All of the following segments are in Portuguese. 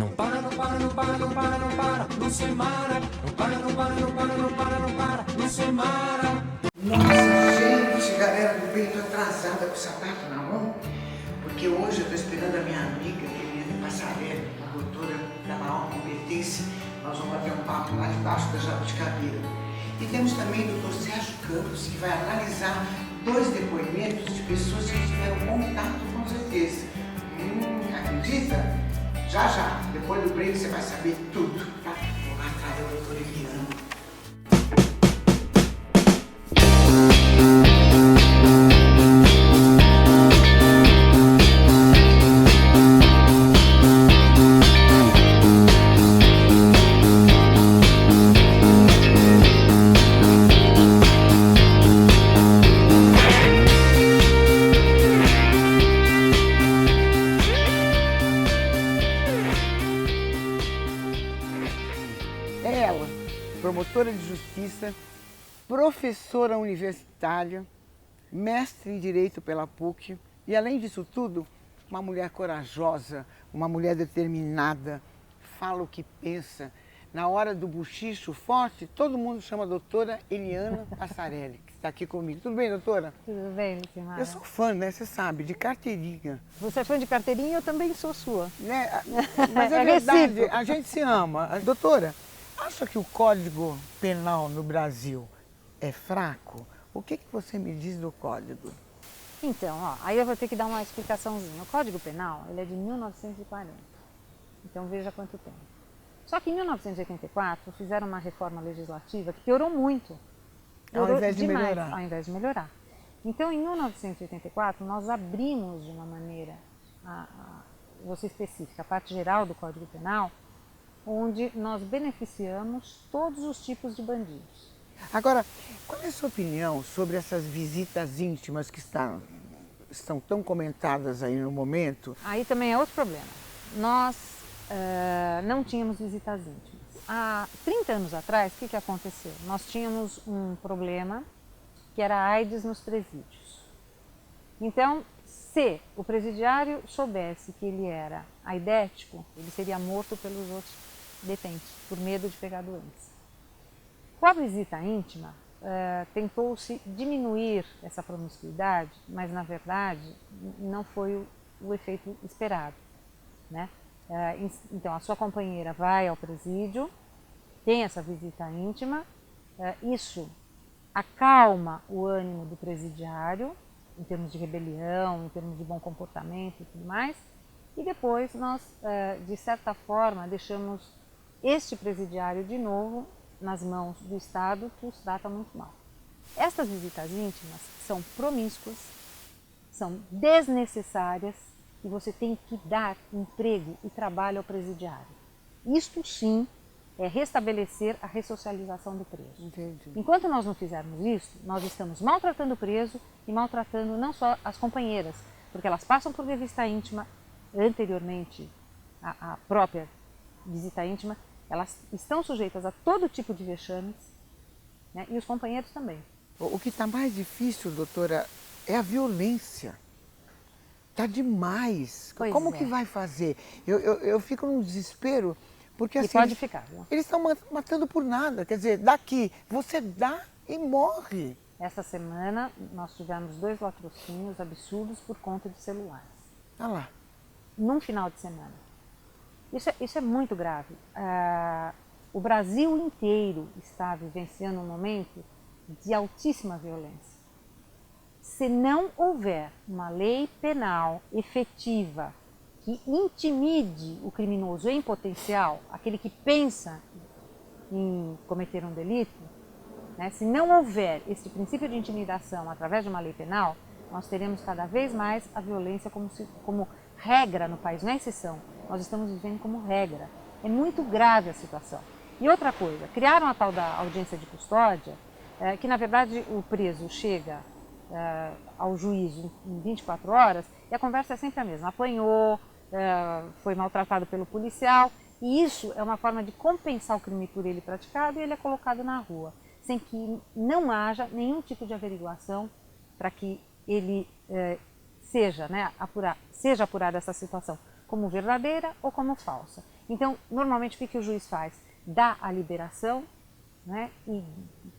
Não para, não para, não para, não para, não para, Lucimara. Não para, não para, não para, não para, não para, Lucimara. Nossa, gente, galera do bem, tô atrasada com o sapato na mão, porque hoje eu tô esperando a minha amiga, Eliana Passarelli, a doutora da maior competência. Nós vamos bater um papo lá debaixo da Jabuticabeira. E temos também o Dr. Sérgio Campos, que vai analisar 2 depoimentos de pessoas que tiveram contato com os ETs. Acredita? Já, já, depois do break você vai saber tudo, tá? Vou lá atrás da doutora Eliana. Ela, promotora de justiça, professora universitária, mestre em Direito pela PUC e, além disso tudo, uma mulher corajosa, uma mulher determinada, fala o que pensa. Na hora do bochicho forte, todo mundo chama a doutora Eliana Passarelli, que está aqui comigo. Tudo bem, doutora? Tudo bem, Lucimara? Eu sou fã, né? Você sabe, de carteirinha. Você é fã de carteirinha, eu também sou sua. Né? Mas é É verdade, recíproco. a gente se ama. Doutora, acha que o Código Penal no Brasil é fraco? O que você me diz do Código? Então, ó, aí eu vou ter que dar uma explicaçãozinha. O Código Penal, ele é de 1940. Então veja quanto tempo. Só que em 1984 fizeram uma reforma legislativa que piorou muito. Ao Piorou invés de demais, melhorar. Ao invés de melhorar. Então, em 1984, nós abrimos de uma maneira, vou ser específica, a parte geral do Código Penal, onde nós beneficiamos todos os tipos de bandidos. Agora, qual é a sua opinião sobre essas visitas íntimas que estão tão comentadas aí no momento? Aí também é outro problema. Nós não tínhamos visitas íntimas. Há 30 anos atrás, o que aconteceu? Nós tínhamos um problema que era a AIDS nos presídios. Então, se o presidiário soubesse que ele era aidético, ele seria morto pelos outros detentes, por medo de pegar doença. Com a visita íntima, tentou-se diminuir essa promiscuidade, mas na verdade não foi o efeito esperado, né? Então a sua companheira vai ao presídio, tem essa visita íntima, isso acalma o ânimo do presidiário, em termos de rebelião, em termos de bom comportamento e tudo mais, e depois nós, de certa forma, deixamos este presidiário de novo nas mãos do Estado, que os trata muito mal. Estas visitas íntimas são promíscuas, são desnecessárias e você tem que dar emprego e trabalho ao presidiário. Isto sim é restabelecer a ressocialização do preso. Entendi. Enquanto nós não fizermos isso, nós estamos maltratando o preso e maltratando não só as companheiras, porque elas passam por revista íntima anteriormente à própria visita íntima, elas estão sujeitas a todo tipo de vexames, né? E os companheiros também. O que está mais difícil, doutora, é a violência. Está demais. Pois Como é. que vai fazer? Eu fico num desespero, porque E assim, pode ficar, viu? eles estão matando por nada. Quer dizer, daqui, você dá e morre. Essa semana nós tivemos 2 latrocínios absurdos por conta de celulares. Olha lá. Num final de semana. Isso é muito grave. O Brasil inteiro está vivenciando um momento de altíssima violência. Se não houver uma lei penal efetiva que intimide o criminoso em potencial, aquele que pensa em cometer um delito, né, se não houver esse princípio de intimidação através de uma lei penal, nós teremos cada vez mais a violência como regra no país, não é exceção. Nós estamos vivendo como regra. É muito grave a situação. E outra coisa, criaram a tal da audiência de custódia, que na verdade o preso chega ao juízo em 24 horas e a conversa é sempre a mesma. Apanhou, foi maltratado pelo policial e isso é uma forma de compensar o crime por ele praticado e ele é colocado na rua, sem que não haja nenhum tipo de averiguação para que ele seja apurada essa situação como verdadeira ou como falsa. Então, normalmente, o que o juiz faz? Dá a liberação, né? E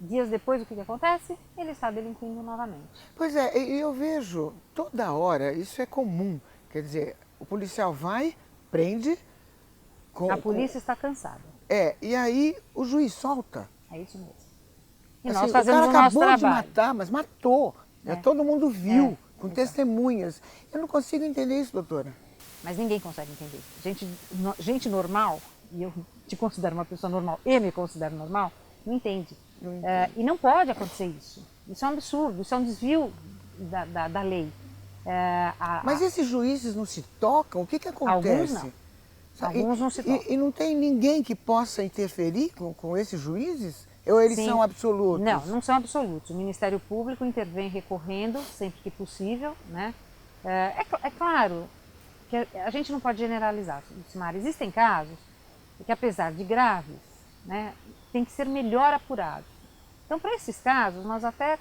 dias depois, o que acontece? Ele está delinquindo novamente. Pois é, e eu vejo toda hora, isso é comum. Quer dizer, o policial vai, prende... A polícia está cansada. E aí o juiz solta. É isso mesmo. E Assim, nós fazemos o o cara nosso acabou de trabalho. matar, mas matou. Todo mundo viu, com exato. testemunhas. Eu não consigo entender isso, doutora. Mas ninguém consegue entender. Gente normal, e eu te considero uma pessoa normal e me considero normal, não entende. E não pode acontecer isso. Isso é um absurdo, isso é um desvio da lei. Mas esses juízes não se tocam? O que acontece? Alguns não. Alguns não se tocam. E não tem ninguém que possa interferir com esses juízes? Ou eles Sim. são absolutos? Não são absolutos. O Ministério Público intervém recorrendo sempre que possível, né? É claro que a gente não pode generalizar, Lucimara. Existem casos que, apesar de graves, né, tem que ser melhor apurado. Então, para esses casos, nós até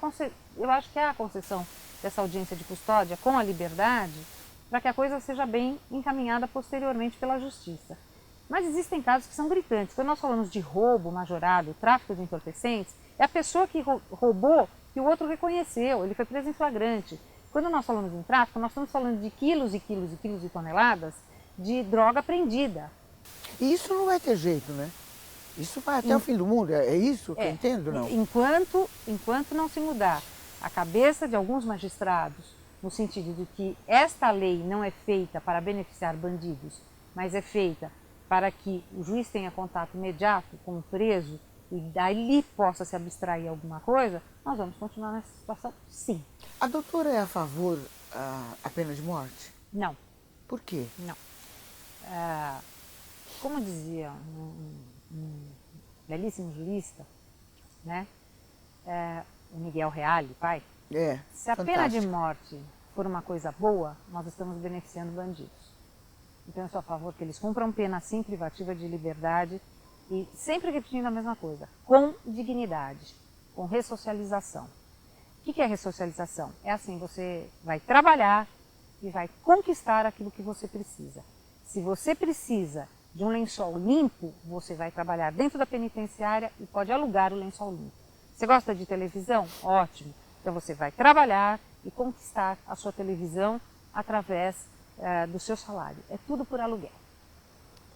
eu acho que há a concessão dessa audiência de custódia com a liberdade para que a coisa seja bem encaminhada posteriormente pela justiça. Mas existem casos que são gritantes. Quando nós falamos de roubo majorado, tráfico de entorpecentes, é a pessoa que roubou que o outro reconheceu, ele foi preso em flagrante. Quando nós falamos em tráfico, nós estamos falando de quilos e quilos e quilos de toneladas de droga apreendida. E isso não vai ter jeito, né? Isso vai até o fim do mundo, é isso que eu entendo, não? Enquanto não se mudar a cabeça de alguns magistrados, no sentido de que esta lei não é feita para beneficiar bandidos, mas é feita para que o juiz tenha contato imediato com o preso e dali possa se abstrair alguma coisa, nós vamos continuar nessa situação, sim. A doutora é a favor da pena de morte? Não. Por quê? Não. Como dizia um belíssimo jurista, né? O Miguel Reale, pai, se a pena de morte for uma coisa boa, nós estamos beneficiando bandidos. Então eu sou a favor que eles cumpram pena sim privativa de liberdade e sempre repetindo a mesma coisa, com dignidade, com ressocialização. O que é ressocialização? É assim, você vai trabalhar e vai conquistar aquilo que você precisa. Se você precisa de um lençol limpo, você vai trabalhar dentro da penitenciária e pode alugar o lençol limpo. Você gosta de televisão? Ótimo. Então você vai trabalhar e conquistar a sua televisão através do seu salário. É tudo por aluguel.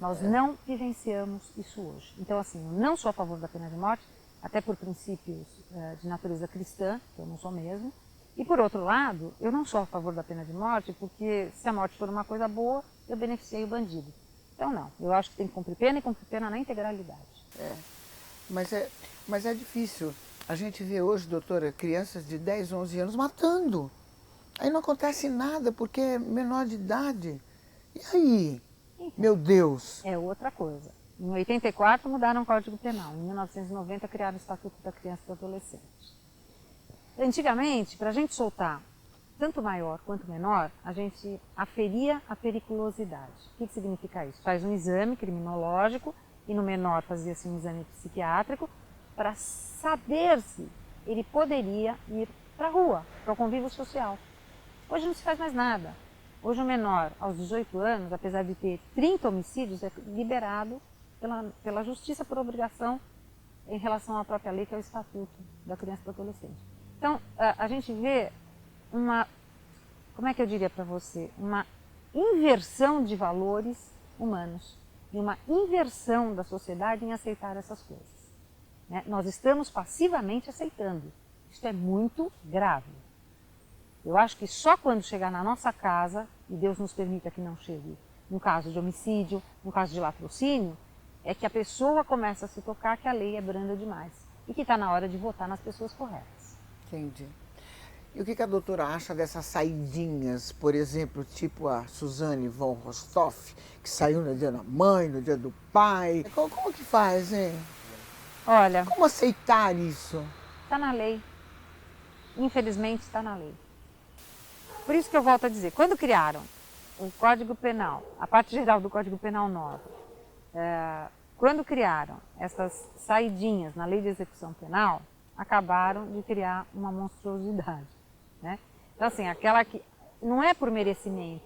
Nós não vivenciamos isso hoje. Então, assim, eu não sou a favor da pena de morte, até por princípios de natureza cristã, que eu não sou mesmo. E, por outro lado, eu não sou a favor da pena de morte, porque se a morte for uma coisa boa, eu beneficiei o bandido. Então, não. Eu acho que tem que cumprir pena e cumprir pena na integralidade. Mas é difícil. A gente vê hoje, doutora, crianças de 10, 11 anos matando. Aí não acontece nada, porque é menor de idade. E aí? Meu Deus! É outra coisa. Em 84 mudaram o Código Penal. Em 1990 criaram o Estatuto da Criança e do Adolescente. Antigamente, para a gente soltar tanto maior quanto menor, a gente aferia a periculosidade. O que significa isso? Faz um exame criminológico e no menor fazia-se um exame psiquiátrico para saber se ele poderia ir para a rua, para o convívio social. Hoje não se faz mais nada. Hoje o menor, aos 18 anos, apesar de ter 30 homicídios, é liberado pela justiça por obrigação em relação à própria lei, que é o Estatuto da Criança e do Adolescente. Então, a gente vê como é que eu diria para você, uma inversão de valores humanos e uma inversão da sociedade em aceitar essas coisas. Né? Nós estamos passivamente aceitando. Isso é muito grave. Eu acho que só quando chegar na nossa casa, e Deus nos permita que não chegue, num caso de homicídio, num caso de latrocínio, é que a pessoa começa a se tocar que a lei é branda demais e que está na hora de votar nas pessoas corretas. Entendi. E o que a doutora acha dessas saidinhas, por exemplo, tipo a Suzane von Rostoff, que saiu no dia da mãe, no dia do pai? Como que faz, hein? Olha... Como aceitar isso? Está na lei. Infelizmente está na lei. Por isso que eu volto a dizer, quando criaram o Código Penal, a parte geral do Código Penal nova, quando criaram essas saidinhas na Lei de Execução Penal, acabaram de criar uma monstruosidade. Né? Então, assim, aquela que não é por merecimento,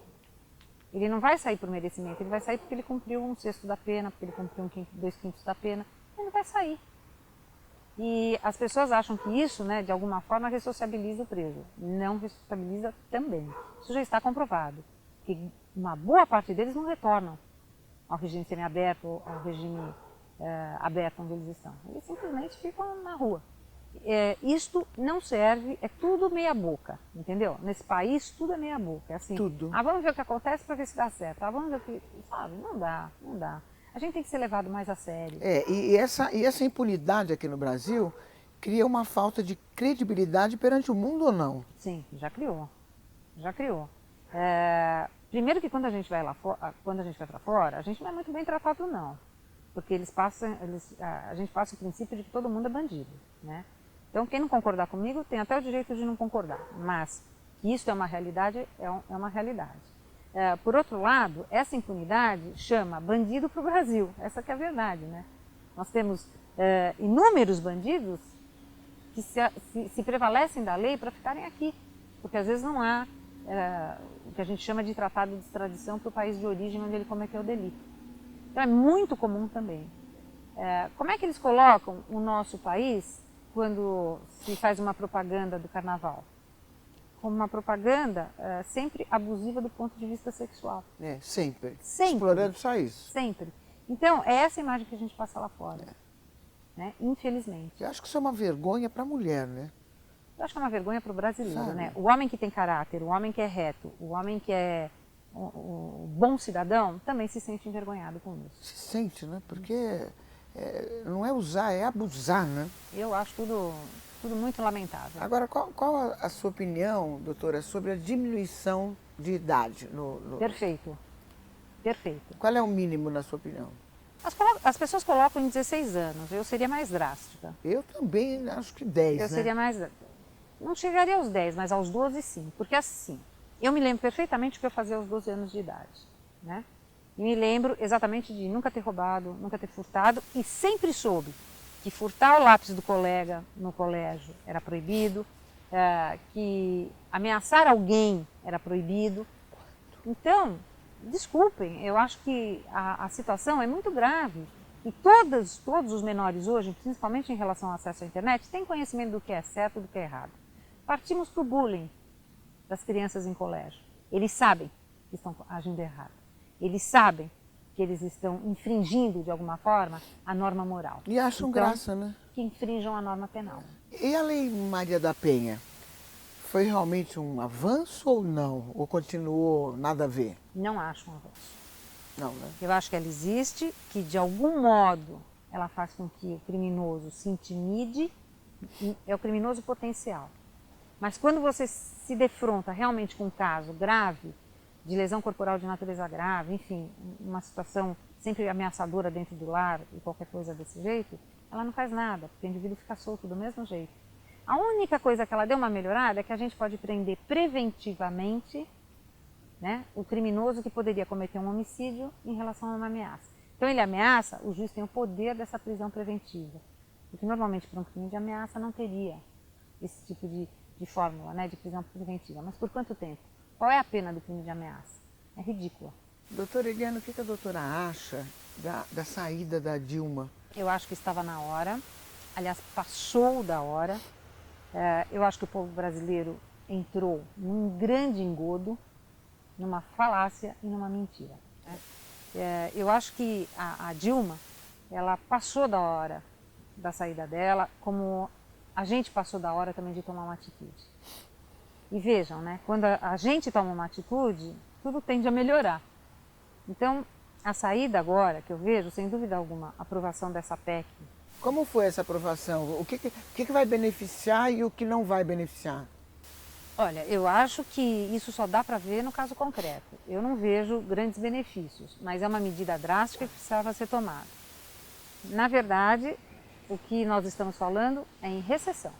Ele não vai sair por merecimento, ele vai sair porque ele cumpriu 1/6 da pena, porque ele cumpriu 2/5 da pena, ele vai sair. E as pessoas acham que isso, né, de alguma forma, ressociabiliza o preso. Não ressociabiliza também. Isso já está comprovado, que uma boa parte deles não retornam ao regime semiaberto, ao regime aberto onde eles estão. Eles simplesmente ficam na rua. Isto não serve, é tudo meia boca, entendeu? Nesse país tudo é meia boca, é assim, Tudo. vamos ver o que acontece para ver se dá certo, vamos ver o que, sabe, não dá. A gente tem que ser levado mais a sério. E essa impunidade aqui no Brasil cria uma falta de credibilidade perante o mundo ou não? Sim, já criou. Primeiro que quando a gente vai para fora, a gente não é muito bem tratado não, porque a gente passa o princípio de que todo mundo é bandido, né? Então quem não concordar comigo tem até o direito de não concordar, mas isso é uma realidade, é uma realidade. Por outro lado, essa impunidade chama bandido para o Brasil, essa que é a verdade, né? Nós temos inúmeros bandidos que se prevalecem da lei para ficarem aqui, porque às vezes não há o que a gente chama de tratado de extradição para o país de origem onde ele cometeu o delito. Então é muito comum também. Como é que eles colocam o nosso país quando se faz uma propaganda do carnaval? Como uma propaganda sempre abusiva do ponto de vista sexual. Sempre. Sempre. Explorando só isso. Sempre. Então, é essa imagem que a gente passa lá fora. Né? Infelizmente. Eu acho que isso é uma vergonha para a mulher, né? Eu acho que é uma vergonha para o brasileiro, Sabe? né? O homem que tem caráter, o homem que é reto, o homem que é o bom cidadão, também se sente envergonhado com isso. Se sente, né? Porque não é usar, é abusar, né? Eu acho tudo muito lamentável. Agora, qual a sua opinião, doutora, sobre a diminuição de idade? Perfeito. Qual é o mínimo, na sua opinião? As pessoas colocam em 16 anos, eu seria mais drástica. Eu também acho que 10, Eu né? seria mais... Não chegaria aos 10, mas aos 12 sim. Porque assim, eu me lembro perfeitamente o que eu fazia aos 12 anos de idade, né? E me lembro exatamente de nunca ter roubado, nunca ter furtado, e sempre soube que furtar o lápis do colega no colégio era proibido, que ameaçar alguém era proibido. Então, desculpem, eu acho que a situação é muito grave. E todos os menores hoje, principalmente em relação ao acesso à internet, têm conhecimento do que é certo e do que é errado. Partimos para o bullying das crianças em colégio. Eles sabem que estão agindo errado. Eles sabem que eles estão infringindo, de alguma forma, a norma moral. E acham Então, graça, né? Que infringam a norma penal. E a Lei Maria da Penha? Foi realmente um avanço ou não? Ou continuou nada a ver? Não acho um avanço. Não, né? Eu acho que ela existe, que de algum modo ela faz com que o criminoso se intimide, é o criminoso potencial. Mas quando você se defronta realmente com um caso grave, de lesão corporal de natureza grave, enfim, uma situação sempre ameaçadora dentro do lar e qualquer coisa desse jeito, ela não faz nada, porque o indivíduo fica solto do mesmo jeito. A única coisa que ela deu uma melhorada é que a gente pode prender preventivamente, né, o criminoso que poderia cometer um homicídio em relação a uma ameaça. Então ele ameaça, o juiz tem o poder dessa prisão preventiva. Porque normalmente para um crime de ameaça não teria esse tipo de fórmula, né, de prisão preventiva. Mas por quanto tempo? Qual é a pena do crime de ameaça? É ridícula. Doutora Eliana, o que a doutora acha da saída da Dilma? Eu acho que estava na hora, aliás, passou da hora. Eu acho que o povo brasileiro entrou num grande engodo, numa falácia e numa mentira. Né? Eu acho que a Dilma, ela passou da hora da saída dela, como a gente passou da hora também de tomar uma atitude. E vejam, né, quando a gente toma uma atitude, tudo tende a melhorar. Então, a saída agora, que eu vejo, sem dúvida alguma, a aprovação dessa PEC. Como foi essa aprovação? O que vai beneficiar e o que não vai beneficiar? Olha, eu acho que isso só dá para ver no caso concreto. Eu não vejo grandes benefícios, mas é uma medida drástica que precisava ser tomada. Na verdade, o que nós estamos falando é em recessão.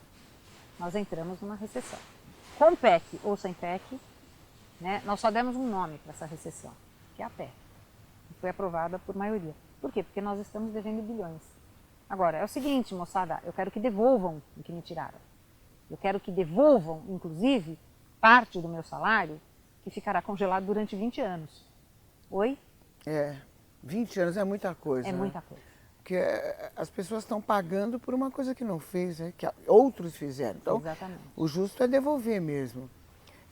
Nós entramos numa recessão. Com PEC ou sem PEC, né, nós só demos um nome para essa recessão, que é a PEC, que foi aprovada por maioria. Por quê? Porque nós estamos devendo bilhões. Agora, é o seguinte, moçada, eu quero que devolvam o que me tiraram. Eu quero que devolvam, inclusive, parte do meu salário, que ficará congelado durante 20 anos. Oi? 20 anos é muita coisa. É né? muita coisa. Porque as pessoas estão pagando por uma coisa que não fez, né? Que outros fizeram. Então, Exatamente. o justo é devolver mesmo.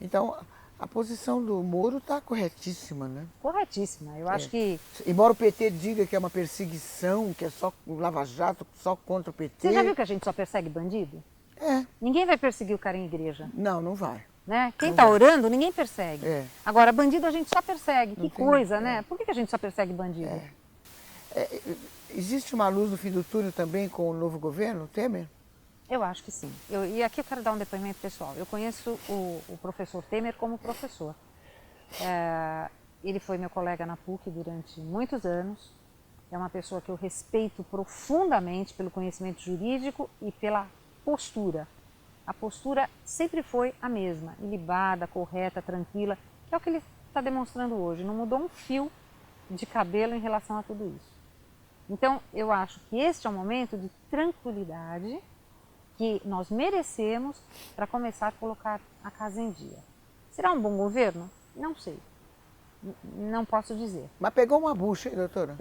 Então, a posição do Moro está corretíssima, né? Corretíssima. Eu acho que... Embora o PT diga que é uma perseguição, que é só o Lava Jato, só contra o PT. Você já viu que a gente só persegue bandido? Ninguém vai perseguir o cara em igreja. Não vai. Né? Quem está orando, ninguém persegue. Agora, bandido a gente só persegue. Que coisa, né? Por que a gente só persegue bandido? Existe uma luz no fim do túnel também com o novo governo, Temer? Eu acho que sim. E aqui eu quero dar um depoimento pessoal. Eu conheço o professor Temer como professor. Ele foi meu colega na PUC durante muitos anos. É uma pessoa que eu respeito profundamente pelo conhecimento jurídico e pela postura. A postura sempre foi a mesma, ilibada, correta, tranquila, que é o que ele está demonstrando hoje. Não mudou um fio de cabelo em relação a tudo isso. Então, eu acho que este é um momento de tranquilidade que nós merecemos para começar a colocar a casa em dia. Será um bom governo? Não sei. Não posso dizer. Mas pegou uma bucha, hein, doutora?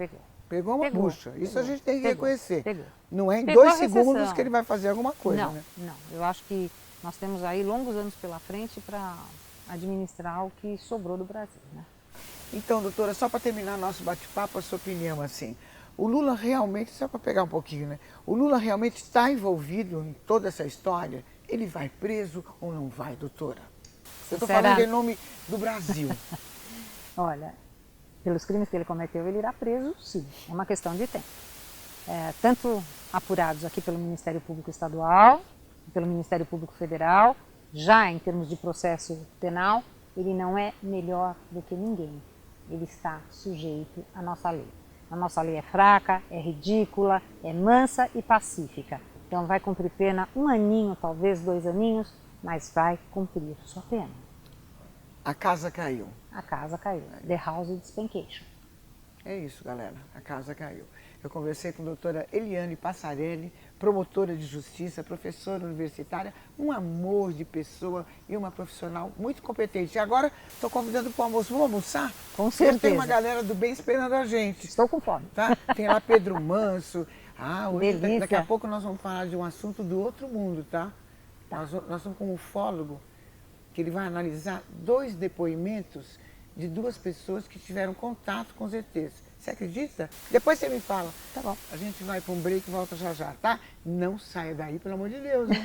Pegou uma bucha. Isso a gente tem que reconhecer. Não é em 2 segundos que ele vai fazer alguma coisa, não, né? Não, eu acho que nós temos aí longos anos pela frente para administrar o que sobrou do Brasil, né? Então, doutora, só para terminar nosso bate-papo, a sua opinião, assim, o Lula realmente, só para pegar um pouquinho, né? O Lula realmente está envolvido em toda essa história? Ele vai preso ou não vai, doutora? Eu estou falando em nome do Brasil. Olha, pelos crimes que ele cometeu, ele irá preso, sim. É uma questão de tempo. Tanto apurados aqui pelo Ministério Público Estadual, pelo Ministério Público Federal, já em termos de processo penal, ele não é melhor do que ninguém. Ele está sujeito à nossa lei. A nossa lei é fraca, é ridícula, é mansa e pacífica. Então vai cumprir pena 1 aninho, talvez 2 aninhos, mas vai cumprir sua pena. A casa caiu. A casa caiu. The house is spancation. É isso, galera. A casa caiu. Eu conversei com a doutora Eliane Passarelli, promotora de justiça, professora universitária, um amor de pessoa e uma profissional muito competente. E agora estou convidando para o almoço. Vamos almoçar? Com certeza. Tem uma galera do bem esperando a gente. Estou com fome. Tá? Tem lá Pedro Manso. Hoje, Delícia. daqui a pouco nós vamos falar de um assunto do outro mundo, tá? Nós somos com um ufólogo, que ele vai analisar 2 depoimentos de 2 pessoas que tiveram contato com os ETs. Você acredita? Depois você me fala. Tá bom. A gente vai para um break e volta já já, tá? Não saia daí, pelo amor de Deus, hein?